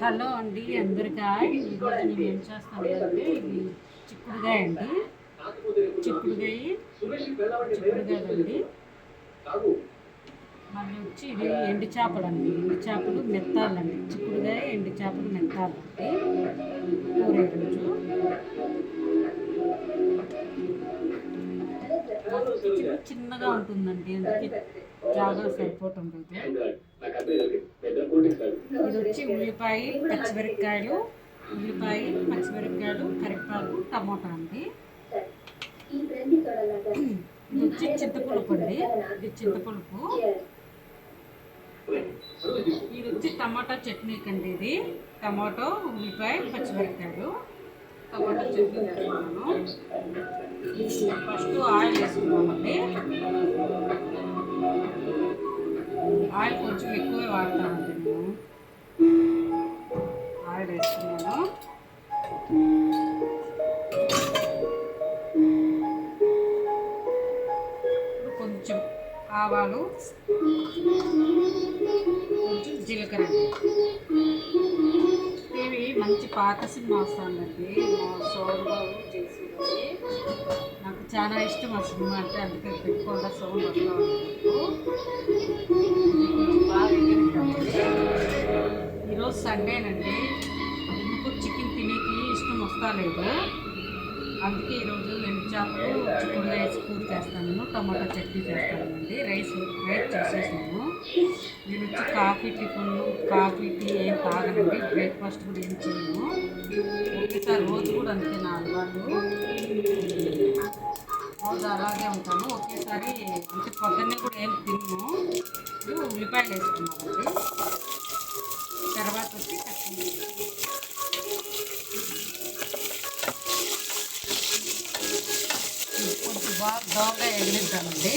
Hello అండి అందరికీ. ఈరోజు నేను ఏం చేస్తానంటే ఇది చిక్కుడుగాయ అండి. చిక్కుడుగాయలండి. మళ్ళీ వచ్చి ఇది ఎండు చేపలండి. ఎండు చేపలు మెత్తాలండి. చిక్కుడుగాయ ఎండు చేపలు మెత్తాలండి. కూర ఈరోజు చిన్నగా ఉంటుందండి, అందుకే జాగా సరిపోవటం లేదు. ఇది వచ్చి ఉల్లిపాయ పచ్చిమిరపకాయలు, కరివేపాకు, టమోటా అండి. ఇది వచ్చి చింతపులుపు అండి. ఇది చింతపులుపు. ఇది వచ్చి టమాటా చట్నీకి అండి. ఇది టమాటో, ఉల్లిపాయ, పచ్చిమిరపకాయలు, టమాటా చట్నీ వేసుకున్నాను. First oil వేసుకున్నామండి. ఆయిల్ కొంచెం ఎక్కువే వాడతానండి నేను. ఆయిల్ వేసుకున్నాను. కొంచెం ఆవాలు, కొంచెం జీలకర్ర. ఇవి మంచి పాత సినిమా వస్తుందండి, మా సౌండ్ చేసి. నాకు చాలా ఇష్టం ఆ సినిమా అంటే, అందుకే పెట్టుకోవడం సౌండ్ వస్తూ ఉంటుంది. ఈరోజు సండేనండి, ఎందుకు చికెన్ తినేకి ఇష్టం వస్తా లేదు. అందుకే ఈరోజు ఎండు చేపలు చిక్కుడుగాయ కూర చేస్తాను, టమాటా చట్నీ చేస్తానండి. రైస్ చేసేసాను. నేను వచ్చి కాఫీ టీ ఏం తాగనండి. బ్రేక్ఫాస్ట్ కూడా ఏం చేయను. ఒకేసారి రోజు కూడా అంతే నా అలవాటు. రోజు అలాగే ఉంటాను. ఒకేసారి అంటే పొద్దున్నే కూడా ఏం తిన్ను. ఉల్లిపాయలు వేసుకున్నామండి. తర్వాత వచ్చి కొంచెం బాగా దోరగా ఎగిరిద్దామండి.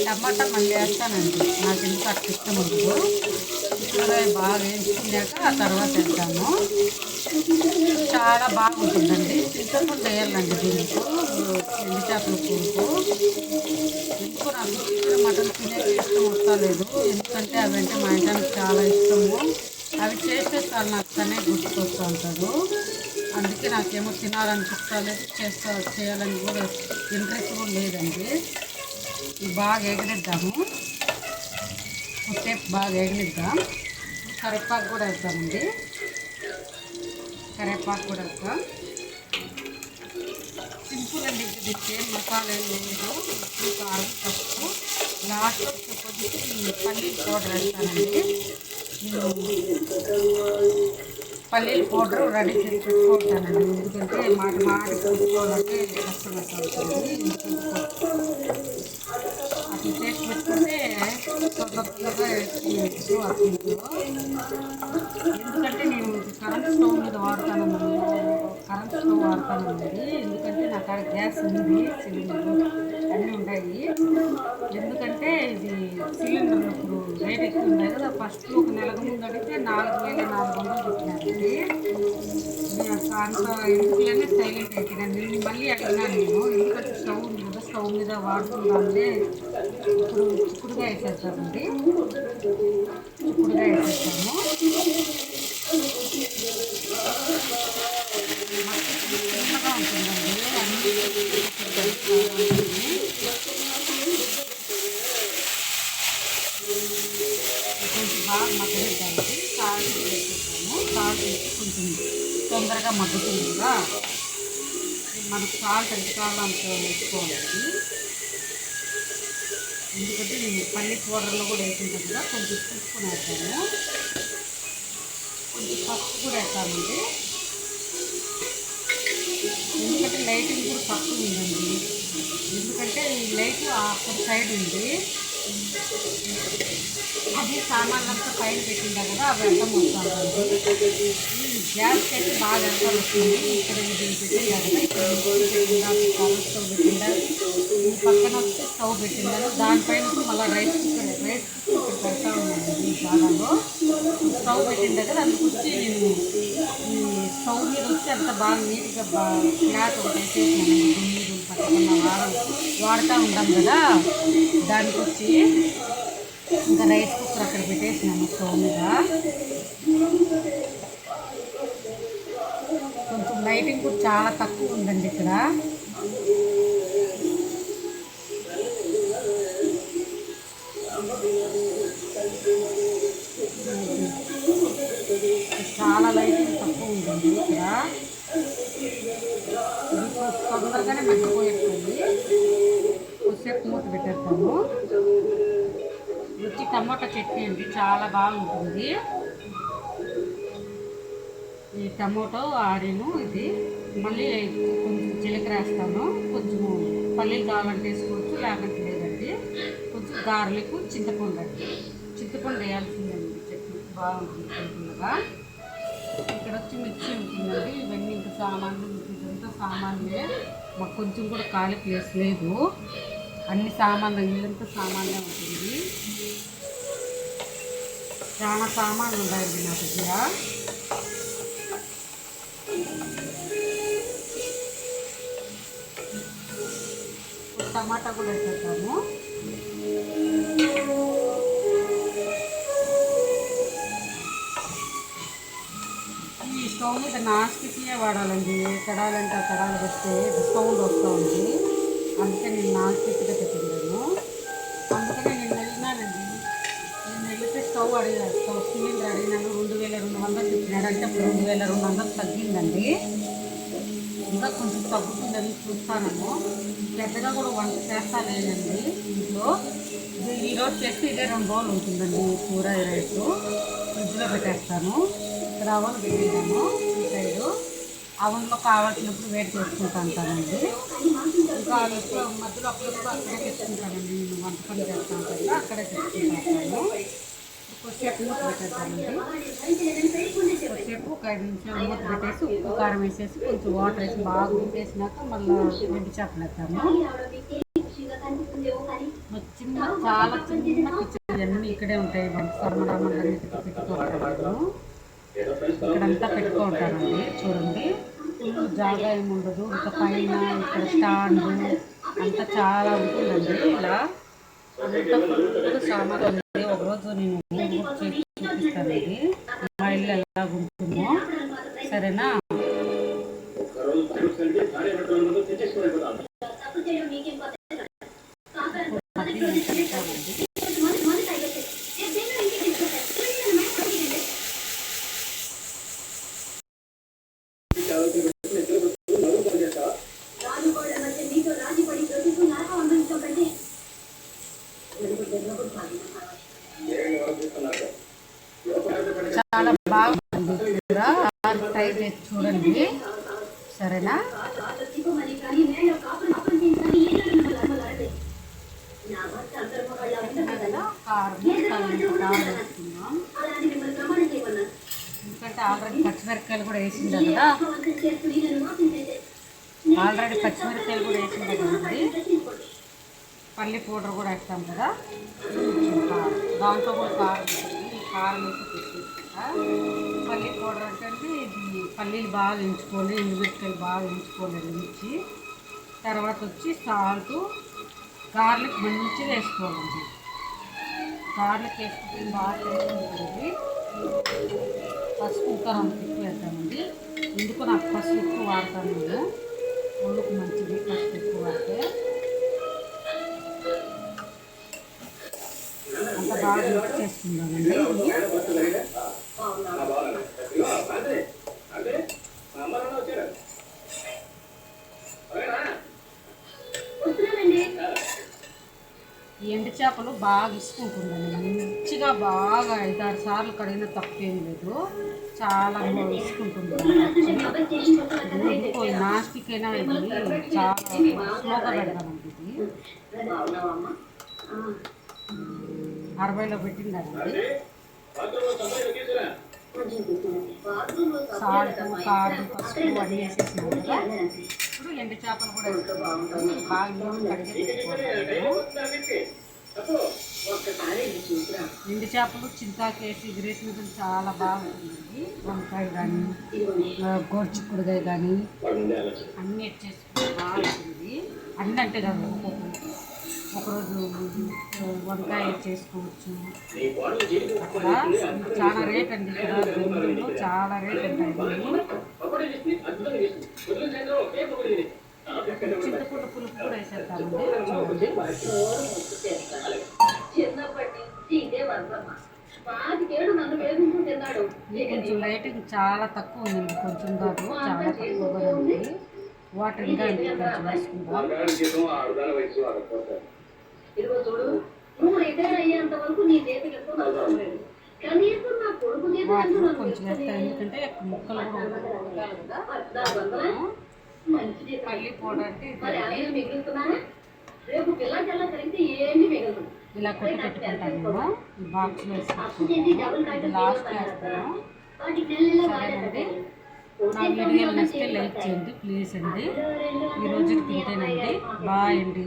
టమాటా మళ్ళీ వేస్తానండి, నాకు ఎందుకు అట్లా ఇష్టం ఉండదు. చిక్కుడుకాయ బాగా వేయించుకున్నాక ఆ తర్వాత వేస్తాను. చాలా బాగుంటుందండి. చింతపండు వేయాలండి దీనికి, ఎండు చేపల కూరకు. ఎందుకు నాకు చికెన్ మటన్ తినే ఇష్టం వస్తలేదు, ఎందుకంటే అవి అంటే మా ఇంటానికి చాలా ఇష్టము. అవి చేస్తే చాలా నాకు తనే గుర్తుకొస్తూ ఉంటారు. అందుకే నాకేమో తినాలనిపిస్తలేదు, చేయాలని కూడా ఇంట్రెస్ట్ కూడా లేదండి. ఇవి బాగా ఎగనిద్దాము. కొద్దిసేపు బాగా ఎగనిద్దాం. కరివేపాకు కూడా వేద్దామండి. వేద్దాం. సింపుల్ అండి, ఇది ఏం మసాలా లేదు. ఉప్పు, కారం, పసుపు. లాస్ట్లో కొంచెం పల్లీల పౌడర్ వేస్తానండి. పల్లీల పౌడర్ రెడీ చేసి పెట్టుకుంటానండి, ఎందుకంటే మాటి చూసుకోవాలంటే కష్టపడుతుంది. అట్లా చేసి పెట్టుకుంటే తొందరగా వేసుకోవచ్చు అట్లలో. ఎందుకంటే నేను కరెంట్ స్టవ్ వాడతానండి. ఎందుకంటే నా కాడ గ్యాస్ ఉంది, సిలిండర్ అన్నీ ఉన్నాయి. ఎందుకంటే ఇది సిలిండర్ ఇప్పుడు రేట్ ఎక్కువ ఉన్నాయి కదా. ఫస్ట్ ఒక నెలకు ముందు అడిగితే 4,400 పెట్టినారండి. అంత ఎందుకులనే సైలెంట్ అయిపోయినాను. నిన్ను మళ్ళీ అడిగినాను నేను, ఎందుకంటే స్టవ్ ఉంది కదా, స్టవ్ మీద వాడుకుందాంలే. ఇప్పుడు చిక్కుడుగా వేసేస్తామండి. చిక్కుడుగా వేసేస్తాము. చిన్నగా ఉంటుందండి, అన్ని కొంచెం బాగా మగ్గనిద్దామండి. సాల్ట్ వేసేస్తాము. సాల్ట్ వేసి కొంచెం తొందరగా మగ్గుతుంది కదా. మనకు సాల్ట్ ఎంత కావాలో అంత వేసుకోవాలండి. ఎందుకంటే నేను పల్లి పౌడర్లో కూడా వేసింటాను కదా, కొంచెం తీసుకుని వేస్తాను. కొంచెం పసుపు కూడా వేస్తామండి, ఎందుకంటే లైటింగ్ కూడా తక్కువ ఉందండి. ఎందుకంటే ఈ లైట్ అక్కడ సైడ్ ఉంది, అది సామాన్లంతా పైన పెట్టిందా కదా అవి అర్థం వస్తుందండి. ఈ గ్యాస్కి అయితే బాగా అర్థం వస్తుంది. ఇక్కడ ఇది పెట్టిందా కదా, ఇక్కడ స్టవ్ పెట్టిందా, ఈ పక్కన వచ్చి స్టవ్ పెట్టిందా, దానిపైన మళ్ళీ రైస్ కుక్కర్ పెడతా ఉన్నాను. ఈ జాగాలో స్టవ్ పెట్టిందా కదా, అందుకు వచ్చి నేను ఈ స్టవ్ మీద వచ్చి అంత బాగా నీట్గా క్లాత్ ఒకటి వేసేసాను. నీరు పట్టకుండా వాడుతూ ఉంటాం కదా, దానికి వచ్చి ఇంకా రైస్ కుక్కర్ అక్కడ పెట్టేసినాను స్టవ్ మీద. కొంచెం లైటింగ్ కూడా చాలా తక్కువ ఉందండి ఇక్కడ. చాలా లైటింగ్ తక్కువ ఉందండి ఇక్కడ. తొందరగానే మగ్గిపోయేస్తుంది. కొద్దిసేపు మూత పెట్టేస్తాము. రుచి టమాటా చట్నీ అండి, చాలా బాగుంటుంది. ఈ టమాటో ఆడిను ఇది మళ్ళీ కొంచెం జీలకర్ర వేస్తాను, కొంచెం పల్లీలు కావాలంటే వేసుకోవచ్చు, లేకపోతే లేదండి. కొంచెం గార్లిక్, చింతపండు వేయాల్సిందండి. చట్నీ బాగుంటుంది పులుపులుగా. ఇక్కడ వచ్చి మిర్చి ఉంటుందండి. ఇవన్నీ ఇంకా సామాన్లు, ఇదంతా సామాన్లే. మాకు కొంచెం కూడా ఖాళీ ప్లేస్ లేదు. అన్ని సామాన్లు, ఇల్లంతా సామాన్లే ఉంటుంది. చాలా సామాన్లు ఉన్నాయండి నా దగ్గర. టమాటా కూడా వేసేద్దాము. ఈ స్టవ్ మీద నాన్ స్టిక్కే వాడాలండి. కడాలంటే ఆ కడాలు పెడితే సౌండ్ వస్తూ ఉంది. అందుకే నేను నాన్ స్టిక్గా పెట్టిన్నాను. అందుకనే నేను వెళ్ళినానండి. నేను వెళ్తే స్టవ్ సిలిండర్ అడిగినాను. 2200 చెప్పినాడు. అంటే 2200 తగ్గిందండి. ఇంకా కొంచెం తగ్గుతుందని చూస్తాను. పెద్దగా కూడా వంట చేస్తా లేదండి ఇంట్లో. ఈరోజు చేస్తే ఇదే 2 రోజులు ఉంటుందండి. కూర రైస్ ఫ్రిడ్జ్లో పెట్టేస్తాను. ఇక్కడ అవన్ పెట్టినాను. ఈ సైడు అవన్లో కావాల్సినప్పుడు వేడి చేసుకుంటూ ఉంటానండి. ఇంకా మధ్యలో అప్పుడప్పుడు అక్కడే తెచ్చుకుంటానండి. నేను వంట పని చేస్తాను కదా, అక్కడే తెచ్చుకుంటాను. కొద్దిసేపు మూత పెట్టేస్తానండి. కొద్దిసేపు ఒక 5 నిమిషాలు మూత పెట్టేసి ఉప్పు కారం వేసేసి కొంచెం వాటర్ వేసి బాగా ఉప్పేసినాక మళ్ళీ 2 చేపలు వేస్తాను. చాలా చిన్న కిచెన్ అన్నీ ఇక్కడే ఉంటాయి. సమ్మడమ్మలన్నీ పెట్టుకుంటాను. ఇక్కడంతా పెట్టుకుంటానండి. చూడండి, జాగా ఏమి ఉండదు. ఇంకా పైన ఇక్కడ స్టాండ్ అంతా చాలా ఉంటుందండి. ఇలా అంతా ఫుల్గా సామాన్లు ఉంది. ఒకరోజు నేను చూపిస్తాను ఇది మా ఇల్లు ఎలా ఉంటుందో. సరేనా? చాలా బాగుంది. ట్రై చేసి చూడండి. సరేనా? కారం వేసుకుందాం. ఎందుకంటే ఆల్రెడీ పచ్చిమిరపకాయలు కూడా వేసిందా కదా. కదండి. పల్లి పౌడర్ కూడా వేస్తాం కదా, దాంతో కూడా కారం ఉంటుంది. ఈ కారం వేసి పెట్టేస్తా. పల్లి పౌడర్ అంటే ఇది పల్లీలు బాగా ఎంచుకోవాలి, ఎండుమిరపకాయలు బాగా ఎంచుకోవాలి మిర్చి. తర్వాత వచ్చి సాల్ట్, గార్లిక్ మంచిగా వేసుకోవాలండి. గార్లిక్ వేసుకుంటే బాగా వేసుకుంటుంది. పసుపు కారం ఎక్కువ వేస్తామండి. ఎందుకు నాకు పసుపు ఎక్కువ వాడతాను నేను. ఒళ్ళుకు మంచిది పసుపు ఎక్కువ వాడితే. అంత బాగా మిక్స్ చేసుకుందామండి. ఈ ఎండు చేపలు బాగా ఇసుకుంటుందండి. మంచిగా బాగా 5-6 సార్లు కడిగినా తప్పేం లేదు. చాలా ఇసుకుంటుంది. ఇది నాస్టిక్ అయినా ఇది చాలా స్లోగా పెడతామండి. ఇది 60లో పెట్టిందండి. సాల్ట్, కారం, పసుపు అన్నీ వేసేసినాం కదా. ఇప్పుడు ఎండు చేపలు కూడా వేసుకోవాలి. బాగా నూనె కడిగి పెట్టుకోవాలి. ఎండు చేపలు చింతాకు వేసి ఎగిరేసినప్పుడు చాలా బాగుంటుందండి. వంకాయ కానీ గోరుచిక్కుడుకాయ కానీ అన్నీ వచ్చేసుకుంటే బాగుంటుంది. అన్నీ అంటే కాదు, ఒకరోజు వంకాయ చేసుకోవచ్చు. అక్కడ చాలా రేట్ అండి. ఇక్కడ బెంగళూరులో చాలా రేట్ ఉంటాయి. చింతపండు పులుపు కూడా వేసేస్తామండి. కొంచెం లైటింగ్ చాలా తక్కువ ఉందండి. కొంచెం కాదు, చాలా తక్కువగా ఉంది. వాటర్ ఇంకా కొంచెం వేసుకుందాం. వాటర్ కొంచెం వేస్తాను, ఎందుకంటే ముక్కలు కూడా మళ్ళీ పోవడానికి ఇలా కొట్టి పెట్టుకుంటాను. నేను ఈ బాక్స్లో వేసుకుంటాను. లాస్ట్ వేస్తాను. సరేనండి, నా వీడియోలు నచ్చితే లైక్ చేయండి ప్లీజ్ అండి. ఈరోజు తింటేనండి. బాయ్ అండి.